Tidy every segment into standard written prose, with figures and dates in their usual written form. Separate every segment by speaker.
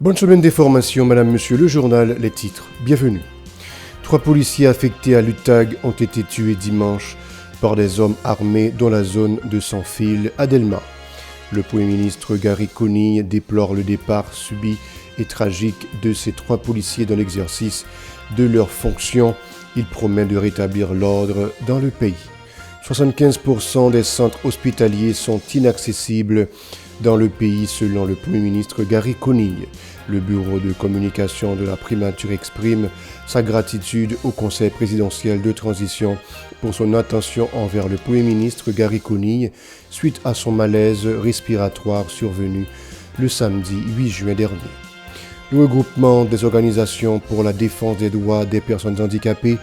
Speaker 1: Bonne semaine des formations, madame, monsieur, le journal, les titres. Bienvenue. 3 policiers affectés à l'UTAG ont été tués dimanche par des hommes armés dans la zone de Sans-Fil à Delma. Le Premier ministre Gary Conille déplore le départ subi et tragique de ces 3 policiers dans l'exercice de leurs fonctions. Il promet de rétablir l'ordre dans le pays. 75% des centres hospitaliers sont inaccessibles dans le pays selon le Premier ministre Gary Conille. Le bureau de communication de la primature exprime sa gratitude au Conseil présidentiel de transition pour son attention envers le Premier ministre Gary Conille suite à son malaise respiratoire survenu le samedi 8 juin dernier. Le regroupement des organisations pour la défense des droits des personnes handicapées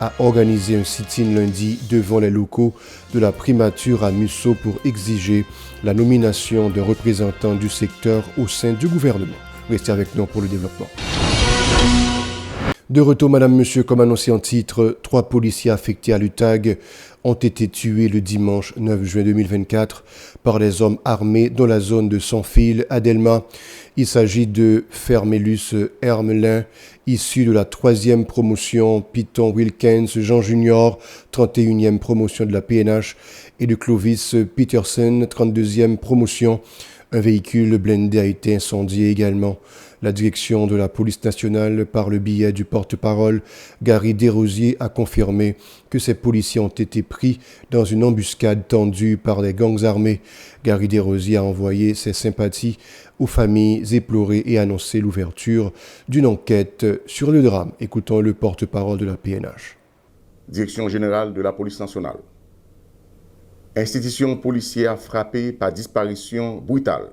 Speaker 1: a organisé un sit-in lundi devant les locaux de la primature à Musso pour exiger la nomination d'un représentant du secteur au sein du gouvernement. Restez avec nous pour le développement. De retour, madame, monsieur, comme annoncé en titre, 3 policiers affectés à l'UTAG ont été tués le dimanche 9 juin 2024 par des hommes armés dans la zone de Sans-Fil à Delma. Il s'agit de Fermélus Hermelin, issu de la 3e promotion Python Wilkins Jean Junior, 31e promotion de la PNH, et de Clovis Peterson, 32e promotion. Un véhicule blindé a été incendié également. La direction de la police nationale, par le biais du porte-parole, Gary Desrosiers, a confirmé que ces policiers ont été pris dans une embuscade tendue par des gangs armés. Gary Desrosiers a envoyé ses sympathies aux familles éplorées et annoncé l'ouverture d'une enquête sur le drame. Écoutons le porte-parole de la PNH.
Speaker 2: Direction générale de la police nationale. Institution policière frappée par disparition brutale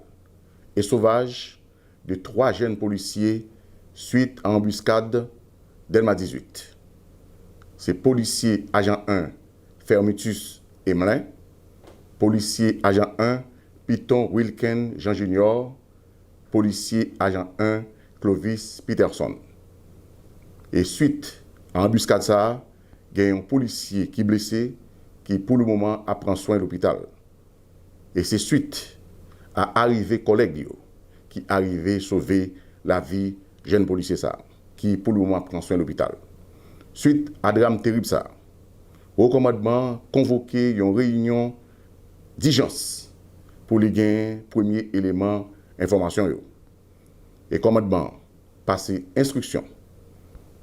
Speaker 2: et sauvage de 3 jeunes policiers suite à embuscade Delma 18. Ces policiers agent 1 Fermitus Emelin, policier agent 1 Python Wilkins Jean Junior, policier agent 1 Clovis Peterson. Et suite à embuscade ça, il y a un policier qui est blessé qui pour le moment prend soin à l'hôpital. Et c'est suite à arriver collègue qui arrivé sauver la vie jeune policier ça qui pour le moment prend soin à l'hôpital. Suite à drame terrible ça, au commandement convoqué une réunion d'urgence pour les gains premier élément information yo. Et commandement passer instruction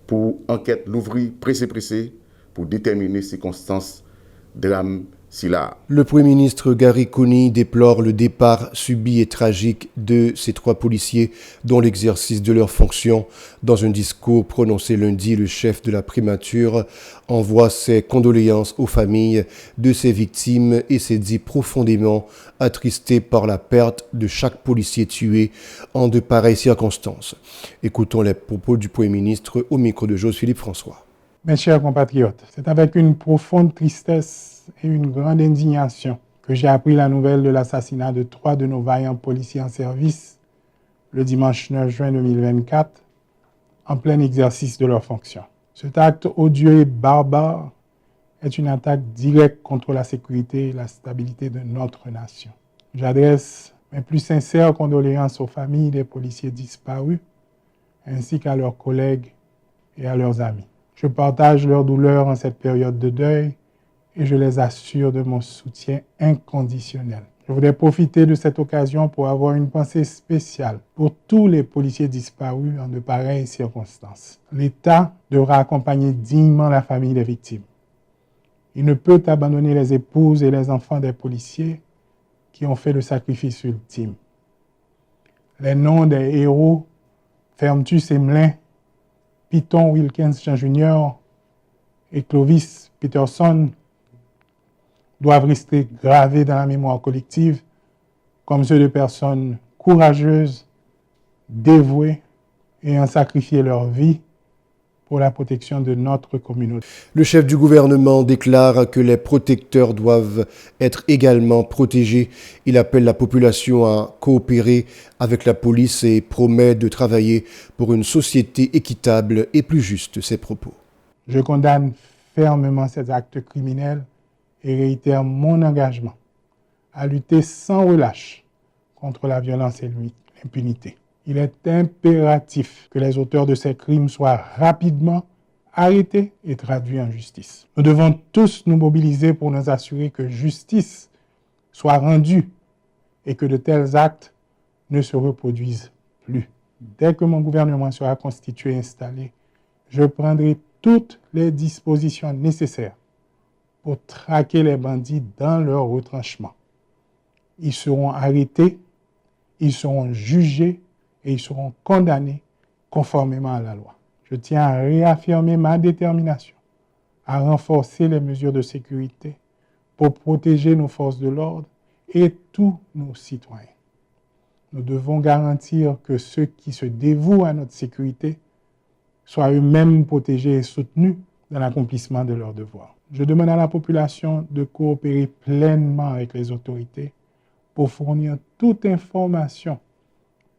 Speaker 2: pour enquête l'ouvrir pressé pour déterminer les circonstances drame si là.
Speaker 1: Le Premier ministre Gary Conille déplore le départ subi et tragique de ces 3 policiers dans l'exercice de leurs fonctions. Dans un discours prononcé lundi, le chef de la primature envoie ses condoléances aux familles de ces victimes et s'est dit profondément attristé par la perte de chaque policier tué en de pareilles circonstances. Écoutons les propos du Premier ministre au micro de Joseph-Philippe François.
Speaker 3: Mes chers compatriotes, c'est avec une profonde tristesse et une grande indignation que j'ai appris la nouvelle de l'assassinat de 3 de nos vaillants policiers en service le dimanche 9 juin 2024, en plein exercice de leurs fonctions. Cet acte odieux et barbare est une attaque directe contre la sécurité et la stabilité de notre nation. J'adresse mes plus sincères condoléances aux familles des policiers disparus, ainsi qu'à leurs collègues et à leurs amis. Je partage leur douleur en cette période de deuil et je les assure de mon soutien inconditionnel. Je voudrais profiter de cette occasion pour avoir une pensée spéciale pour tous les policiers disparus en de pareilles circonstances. L'État devra accompagner dignement la famille des victimes. Il ne peut abandonner les épouses et les enfants des policiers qui ont fait le sacrifice ultime. Les noms des héros, Fermitus Emelin, Python Wilkins Jean Junior et Clovis Peterson doivent rester gravés dans la mémoire collective comme ceux de personnes courageuses, dévouées et ayant sacrifié leur vie pour la protection de notre communauté.
Speaker 1: Le chef du gouvernement déclare que les protecteurs doivent être également protégés. Il appelle la population à coopérer avec la police et promet de travailler pour une société équitable et plus juste. Ses propos.
Speaker 3: Je condamne fermement ces actes criminels et réitère mon engagement à lutter sans relâche contre la violence et l'impunité. Il est impératif que les auteurs de ces crimes soient rapidement arrêtés et traduits en justice. Nous devons tous nous mobiliser pour nous assurer que justice soit rendue et que de tels actes ne se reproduisent plus. Dès que mon gouvernement sera constitué et installé, je prendrai toutes les dispositions nécessaires pour traquer les bandits dans leur retranchement. Ils seront arrêtés, ils seront jugés et ils seront condamnés conformément à la loi. Je tiens à réaffirmer ma détermination à renforcer les mesures de sécurité pour protéger nos forces de l'ordre et tous nos citoyens. Nous devons garantir que ceux qui se dévouent à notre sécurité soient eux-mêmes protégés et soutenus dans l'accomplissement de leurs devoirs. Je demande à la population de coopérer pleinement avec les autorités pour fournir toute information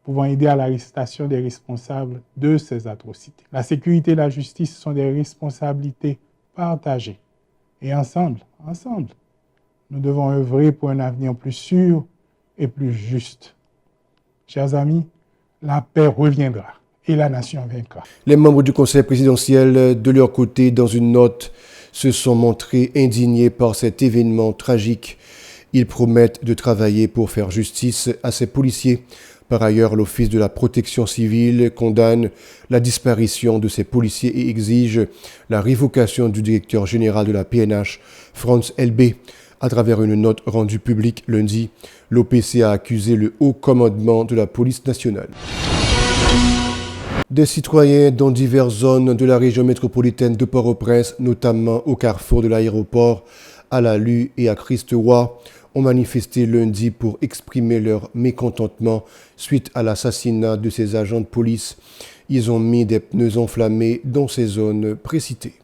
Speaker 3: pouvant aider à l'arrestation des responsables de ces atrocités. La sécurité et la justice sont des responsabilités partagées. Et ensemble, nous devons œuvrer pour un avenir plus sûr et plus juste. Chers amis, la paix reviendra et la nation vaincra.
Speaker 1: Les membres du Conseil présidentiel, de leur côté, dans une note, se sont montrés indignés par cet événement tragique. Ils promettent de travailler pour faire justice à ces policiers. Par ailleurs, l'Office de la protection civile condamne la disparition de ces policiers et exige la révocation du directeur général de la PNH, Franz Elbé. À travers une note rendue publique lundi, l'OPC a accusé le haut commandement de la police nationale. Des citoyens dans diverses zones de la région métropolitaine de Port-au-Prince, notamment au carrefour de l'aéroport, à la Lue et à Christ-Roi, ont manifesté lundi pour exprimer leur mécontentement suite à l'assassinat de ces agents de police. Ils ont mis des pneus enflammés dans ces zones précitées.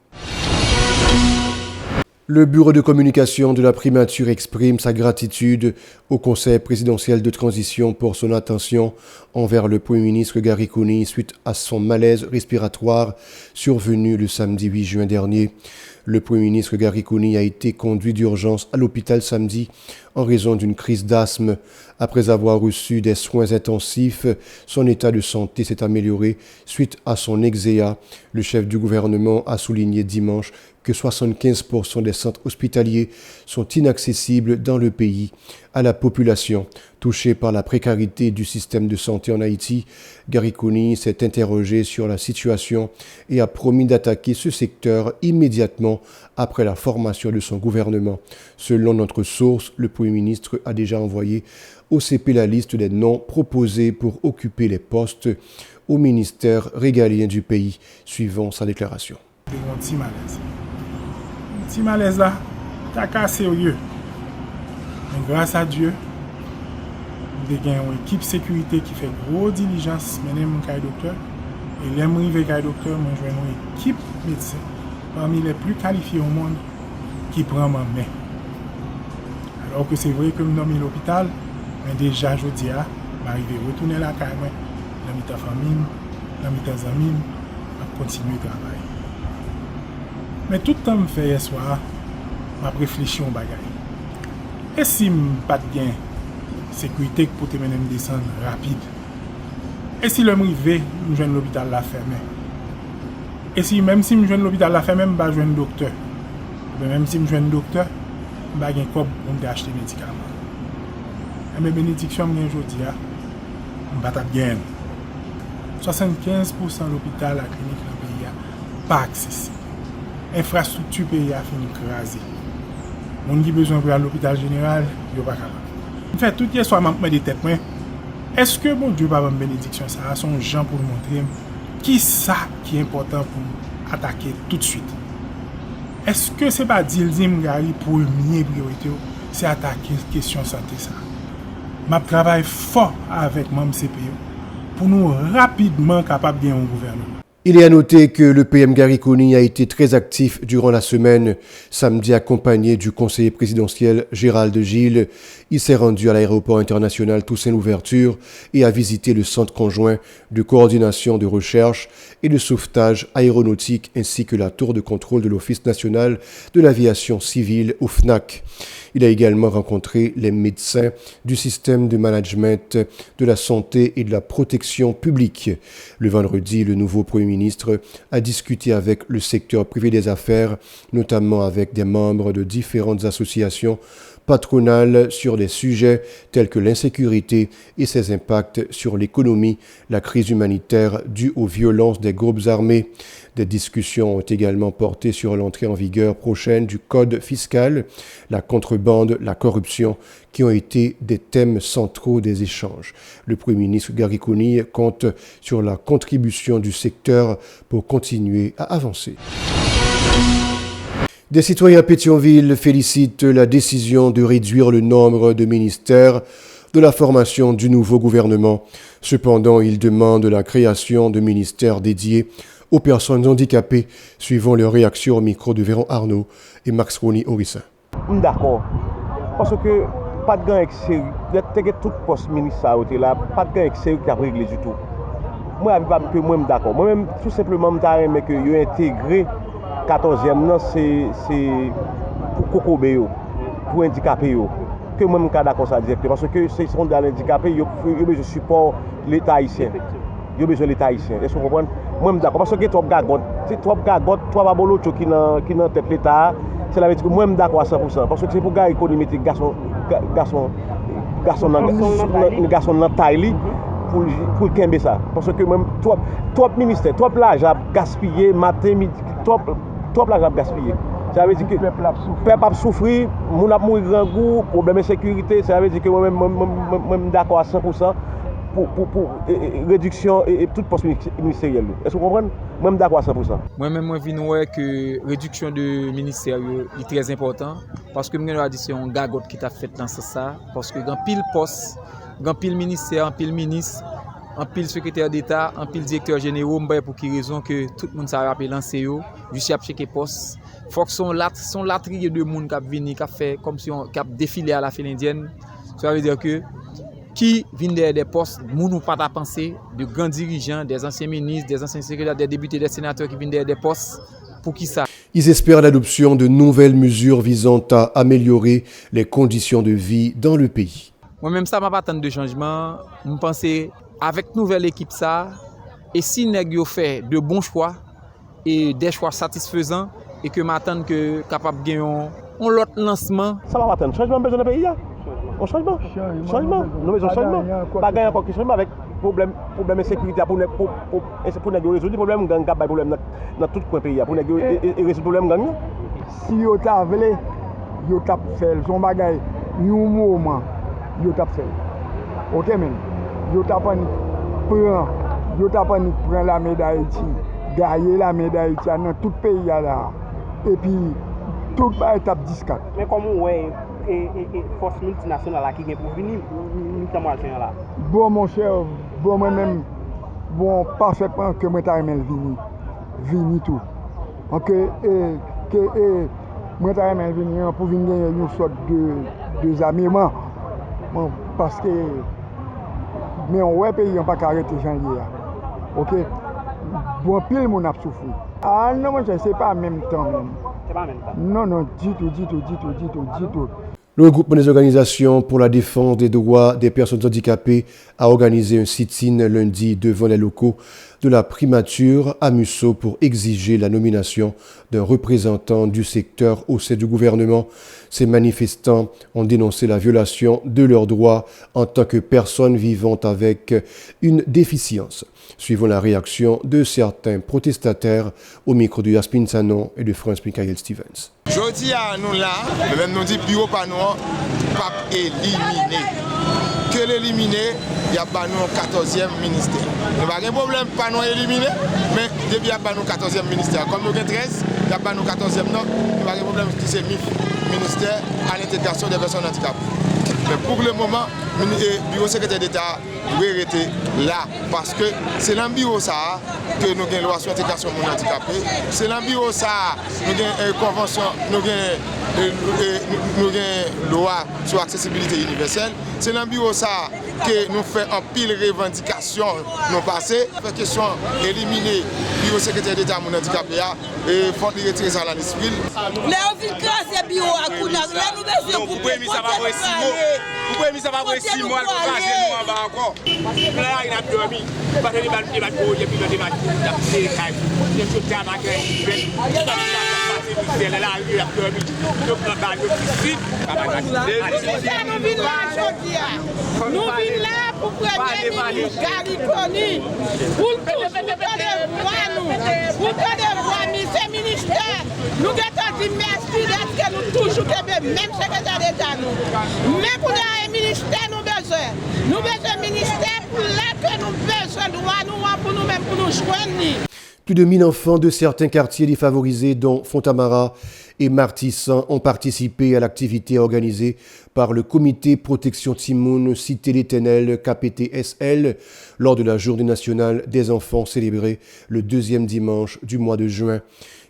Speaker 1: Le bureau de communication de la primature exprime sa gratitude au Conseil présidentiel de transition pour son attention envers le Premier ministre Gary Coney suite à son malaise respiratoire survenu le samedi 8 juin dernier. Le Premier ministre Gary Coney a été conduit d'urgence à l'hôpital samedi en raison d'une crise d'asthme. Après avoir reçu des soins intensifs, son état de santé s'est amélioré suite à son exéa. Le chef du gouvernement a souligné dimanche que 75% des centres hospitaliers sont inaccessibles dans le pays à la population touchée par la précarité du système de santé en Haïti. Gary Coney s'est interrogé sur la situation et a promis d'attaquer ce secteur immédiatement après la formation de son gouvernement. Selon notre source, le Premier ministre a déjà envoyé au CP la liste des noms proposés pour occuper les postes au ministère régalien du pays, suivant sa déclaration.
Speaker 3: Un petit malaise là, t'as qu'à sérieux. Mais grâce à Dieu, nous avons une équipe sécurité qui fait gros diligence, mener mon cas docteur. Et l'arrivée cas docteur, moi je une équipe médecin parmi les plus qualifiés au monde qui prend ma main. Alors que c'est vrai que nous sommes à l'hôpital, mais déjà je dis à m'arriver retourner la caille, dans ma famille, dans mes amis, à continuer le travail. Mais tout le temps que je fais hier soir, je réfléchis au bagage. Et si je n'ai pas de gain, sécurité pour te mener me descendre rapide. Et si le arrivé, je joins l'hôpital la fermé. Et si même si je joins l'hôpital la fermé, je joins un docteur. Mais même si je joins un docteur, je n'ai pas de pour acheter des médicaments. Et mes bénédictions, je dis, je n'ai pas de gain. 75% de l'hôpital, la clinique dans le pays, pas accessible. Infrastructure pays a fini crasé. Mon qui besoin pour aller à l'hôpital général, yo pas capable. En fait tout hier soir m'a des têtes moi. Est-ce que mon Dieu va me bénédiction ça a son gens pour montrer qui ça qui est important pour attaquer tout de suite. Est-ce que c'est pas Dildim Gary pour première priorité, c'est attaquer question santé ça. M'a travaille fort avec mon CPO pour nous rapidement capable de gagner un gouvernement.
Speaker 1: Il est à noter que le PM Gary Coney a été très actif durant la semaine. Samedi, accompagné du conseiller présidentiel Gérald Gilles, il s'est rendu à l'aéroport international Toussaint-Louverture et a visité le centre conjoint de coordination de recherche et de sauvetage aéronautique ainsi que la tour de contrôle de l'Office national de l'aviation civile, OFNAC. Il a également rencontré les médecins du système de management de la santé et de la protection publique. Le vendredi, le nouveau Premier ministre a discuté avec le secteur privé des affaires, notamment avec des membres de différentes associations patronales sur des sujets tels que l'insécurité et ses impacts sur l'économie, la crise humanitaire due aux violences des groupes armés. Des discussions ont également porté sur l'entrée en vigueur prochaine du code fiscal, la contrebande, la corruption, qui ont été des thèmes centraux des échanges. Le Premier ministre Gary Conille compte sur la contribution du secteur pour continuer à avancer. Des citoyens à Pétionville félicitent la décision de réduire le nombre de ministères de la formation du nouveau gouvernement. Cependant, ils demandent la création de ministères dédiés aux personnes handicapées, suivant leur réaction au micro de Véron Arnaud et Max Rony Orissin.
Speaker 4: D'accord. Parce que pas de grand extérieur, tout poste ministère là, pas de grand extérieur qui a réglé du tout. Moi, je suis d'accord. Moi-même, tout simplement, je mais que vous intégré 14e, c'est pour Kokobé, pour handicapés. Que moi, je suis d'accord ça directement. Parce que ces sont des handicapés, ils ont besoin de support l'État haïtien. Ils ont besoin de l'État haïtien. Est-ce que vous comprenez? Moi, je suis d'accord. Parce que trop gagote, trop babolo qui dans tête l'État, c'est la vérité. Moi, je suis d'accord à 100%. Parce que c'est pour gars économique, garçon dans taille. Pour le Kembe ça. Parce que même trop ministère, trop l'argent gaspillé, matin, midi, trop l'argent gaspillé. Ça veut dire que le peuple a souffert, mon a mourir grand goût, problème de sécurité, ça veut dire que moi-même d'accord à 100% pour réduction et toute poste ministérielle. Est-ce que vous comprenez? Moi-même d'accord à 100%.
Speaker 5: Moi-même, je viens que réduction de ministère est très important parce que je dis c'est un gagote qui t'a fait dans ça parce que dans pile poste, dans pile ministère, en pile ministre, en pile secrétaire d'État, en pile directeur général, pour quelle raison que tout le monde s'est rappelé lancé juste à chaque poste. Il faut que son latrier de monde qui vient qui fait comme si on a défilé à la file indienne. Ça veut dire que qui viennent des postes, nous n'avons pas à penser de grands dirigeants, des anciens ministres, des anciens secrétaires, des députés, des sénateurs qui viennent des postes. Pour qui ça?
Speaker 1: Ils espèrent l'adoption de nouvelles mesures visant à améliorer les conditions de vie dans le pays.
Speaker 5: Moi-même, ça m'a pas tant de changement. Je pense avec nouvelle équipe ça, et si nous fait de bons choix et des choix satisfaisants, et que m'attendre que capable de gagner un autre lancement.
Speaker 4: Ça va pas attendre. Changement besoin de pays. Un changement. Nous besoin de changement. Pas gagner encore changement avec problème de sécurité pour résoudre le problème gang problème dans tout le pays pour résoudre le problème gang.
Speaker 6: Si yo t'a voulu, yo t'a fait son bagage nous moment, yo t'a fait. OK men. Yo t'a pas prend la médaille Haïti, gagner la médaille Haïti dans tout pays là. Et puis tout va être 10-4.
Speaker 7: Mais comment ouais et force multinationale qui vient pour venir notamment là.
Speaker 6: Bon mon cher, bon moi-même bon parfaitement que moi t'a venir tout. OK moi t'a venir pour venir une sorte de amément. Bon parce que mais on ouais pays on pas arrêter janvier. OK. Bon pile mon a souffert. Ah non, moi je sais pas en même temps même.
Speaker 7: C'est pas en même temps.
Speaker 6: Non, du tout.
Speaker 1: Le groupe des organisations pour la défense des droits des personnes handicapées a organisé un sit-in lundi devant les locaux de la primature à Musso pour exiger la nomination d'un représentant du secteur au sein du gouvernement. Ces manifestants ont dénoncé la violation de leurs droits en tant que personnes vivant avec une déficience. Suivons la réaction de certains protestataires au micro de Yasmin Sanon et de France Michael Stevens.
Speaker 8: Jodi à nous là, même nous dit bureau pas nous pas éliminer. Que l'éliminer, il y a pas nous 14e ministère. Nous pas de problème pas nous éliminer, mais depuis il y a pas nous 14e ministère. Comme nous avons 13, il y a pas nous 14e non, nous pas de problème qui c'est ministère à l'intégration des personnes handicapées. Mais pour le moment, le bureau secrétaire d'État doit rester là parce que c'est dans le bureau ça que nous avons une loi sur l'intégration des personnes handicapées. C'est dans le bureau ça nous avons une convention, nous avons une loi sur l'accessibilité universelle. C'est dans le bureau ça que nous faisons en pile revendication nous passé, fait question éliminer le secrétaire d'État mon handicapé et faut retirer ça dans l'esprit.
Speaker 9: Mais on vit grâce bureau à Kouna, là nous besoin pour
Speaker 10: pouvez ça va pour 6 mois. Vous pouvez mettre ça va pour 6 mois pour passer nous en bas encore. Parce que là il a dormi. Parce que il va pour et puis le débat c'est caille. Les choses à ma crainte. C'est là il a dormi. Donc on va le ici.
Speaker 9: Nous venons là pour Premier ministre Gary Conny. Pour donner voix, monsieur ministère. Nous avons dit merci d'être que nous toujours même secrétaire d'État nous. Mais pour le ministère nous besoin. Nous besoin ministère pour là que nous besoin droit nous pour nous-mêmes pour nous joindre.
Speaker 1: Plus de 1000 enfants de certains quartiers défavorisés, dont Fontamara et Martissan, ont participé à l'activité organisée par le comité Protection Timoun Cité l'Éternel KPTSL lors de la Journée nationale des enfants célébrée le deuxième dimanche du mois de juin.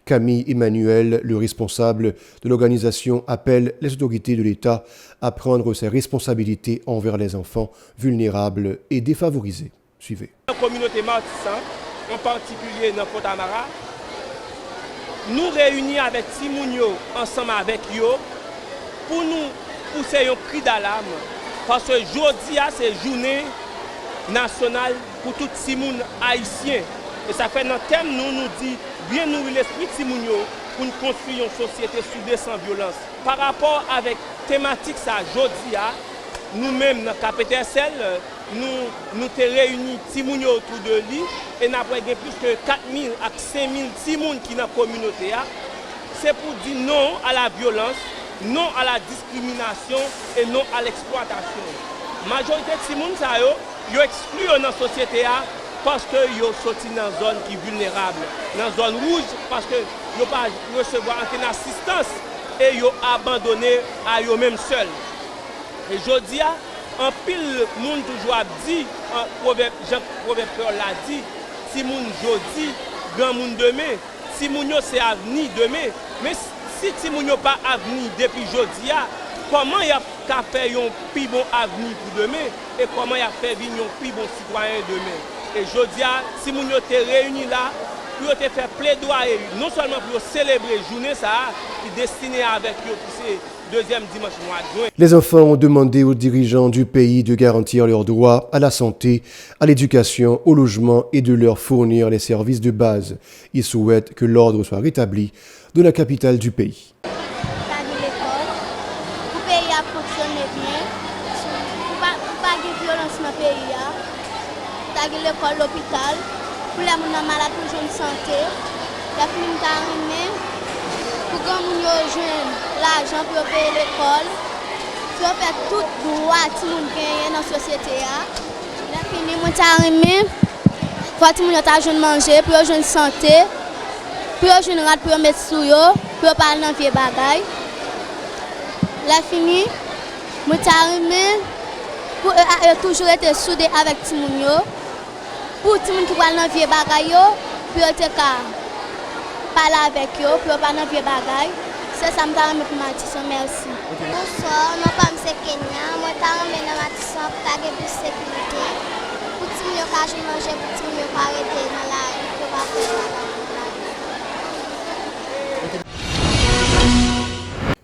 Speaker 1: Camille Emmanuel, le responsable de l'organisation, appelle les autorités de l'État à prendre ses responsabilités envers les enfants vulnérables et défavorisés. Suivez.
Speaker 4: La communauté Martissan, en particulier dans Fontamara, nous réunissons avec Timounio, ensemble avec eux, pour nous pousser un cri d'alarme. Parce que aujourd'hui, c'est journée nationale pour tout Timoun haïtien. Et ça fait notre thème, nous dit, bien nourrir l'esprit Timounio pour nous construire une société soudée sans violence. Par rapport avec thématique ça aujourd'hui, nous-mêmes dans KPTSL, nous te réunis Timounio autour de lui et nous avons plus que 4000 à 5000 Timoun qui sont dans la communauté. C'est pour dire non à la violence, non à la discrimination et non à l'exploitation. La majorité de Timoun, ils excluent dans la société parce qu'ils sont sortis dans une zone qui est vulnérable, dans une zone rouge parce qu'ils n'ont pas recevoir aucune assistance et ils ont abandonné à eux-mêmes seuls. Et je dis, en pile, monde toujours a dit, Jean Proverbe l'a dit, si moun jodi, grand monde demain, si moun yo c'est avenir demain, mais si moun yo pas avenir depuis jodi, comment y a qu'à faire un plus bon avenir pour demain et comment y a fait vivre un plus bon citoyen demain. Et jodi, si moun yo te réunis là, pour te faire plaidoyer, non seulement pour célébrer la journée ça, qui est destinée avec eux, c'est deuxième dimanche mois de juin.
Speaker 1: Les enfants ont demandé aux dirigeants du pays de garantir leurs droits à la santé, à l'éducation, au logement et de leur fournir les services de base. Ils souhaitent que l'ordre soit rétabli dans la capitale du pays.
Speaker 11: Le pays a fonctionné bien, pas de violence dans le pays, l'école, l'hôpital, pour les gens malades, pour les santé, la famille pour que les gens joignent l'argent pour payer l'école, pour faire tout droit que les gens gagnent dans la société. La fini, il faut que les gens joignent manger, pour les santé, pour les gens pour mettre sous eux, pour parler dans les vieux bagailles. La fini, pour toujours être soudé avec les gens, pour les gens qui parlent dans les vieux bagailles, pour parler avec eux, pour parler dans les vieux bagailles. C'est ça que je veux Martissan, merci. Bonsoir, mon nom c'est Kenya. Moi, je suis dans Martissan pour avoir plus de sécurité. Pour que les gens puissent manger, pour que les gens puissent arrêter dans la rue, pour pas faire la rue.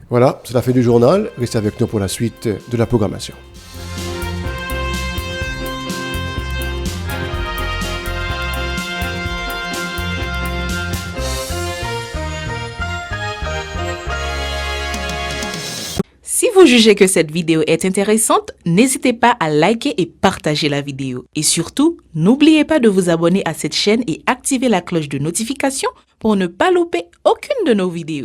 Speaker 1: Voilà, c'est la fin du journal. Restez avec nous pour la suite de la programmation.
Speaker 12: Si vous jugez que cette vidéo est intéressante, n'hésitez pas à liker et partager la vidéo. Et surtout, n'oubliez pas de vous abonner à cette chaîne et activer la cloche de notification pour ne pas louper aucune de nos vidéos.